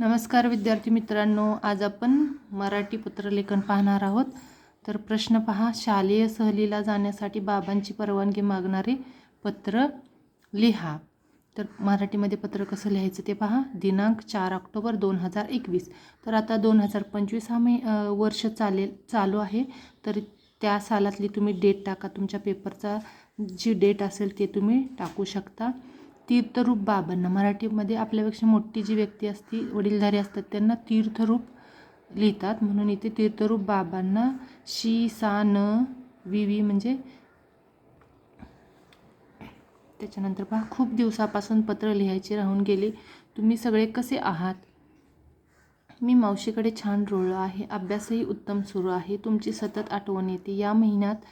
नमस्कार विद्यार्थी मित्रांनो, आज आपण मराठी पत्रलेखन पाहणार आहोत। तर प्रश्न पहा, शालेय सहलीला जाण्यासाठी बाबांची परवानगी मागणारे पत्र लिहा। तर मराठीमध्ये पत्र कसं लिहायचं ते पहा। दिनांक 4 ऑक्टोबर 2021। तर आता 2025 हा वर्ष चालू आहे। तर त्या सालातली तुम्ही डेट टाका, तुमच्या पेपरचा जी डेट असेल ते तुम्ही टाकू शकता। तीर्थरूप बाबांना, मराठीमध्ये आपल्यापेक्षा मोठी जी व्यक्ती असती, वडीलधारी असतात, त्यांना तीर्थरूप लिहितात, म्हणून इथे तीर्थरूप बाबांना शी सा न विवी म्हणजे त्याच्यानंतर पहा, खूप दिवसापासून पत्र लिहायचे राहून गेले, तुम्ही सगळे कसे आहात? मी मावशीकडे छान रुळलो आहे, अभ्यासही उत्तम सुरू आहे, तुमची सतत आठवण येते। या महिन्यात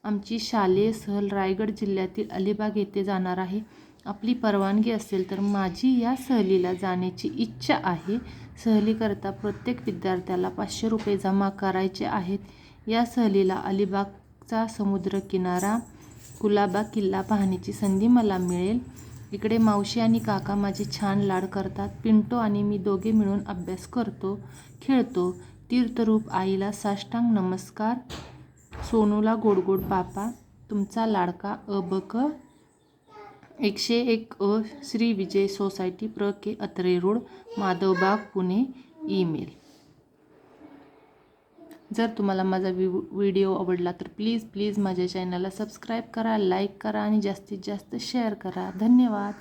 आमची शालेय सहल रायगड जिल्ह्यातील अलिबाग येथे जाणार आहे। आपली परवानगी असेल तर माझी या सहलीला जाण्याची इच्छा आहे। सहलीकरता प्रत्येक विद्यार्थ्याला 500 रुपये जमा करायचे आहेत। या सहलीला अलिबागचा समुद्रकिनारा, कुलाबा किल्ला पाहण्याची संधी मला मिळेल। इकडे मावशी आणि काका माझे छान लाड करतात। पिंटो आणि मी दोघे मिळून अभ्यास करतो, खेळतो। तीर्थरूप आईला साष्टांग नमस्कार, सोनूला गोड गोड पापा, तुमचा लाडका अबक 101 अ, श्री विजय सोसायटी, प्र के अत्रे रोड, माधवबाग, पुणे। ईमेल। जर तुम्हाला माझा व्हिडिओ आवडला तर प्लीज माझ्या चॅनलला सबस्क्राईब करा, लाईक करा आणि जास्तीत जास्त शेअर करा। धन्यवाद।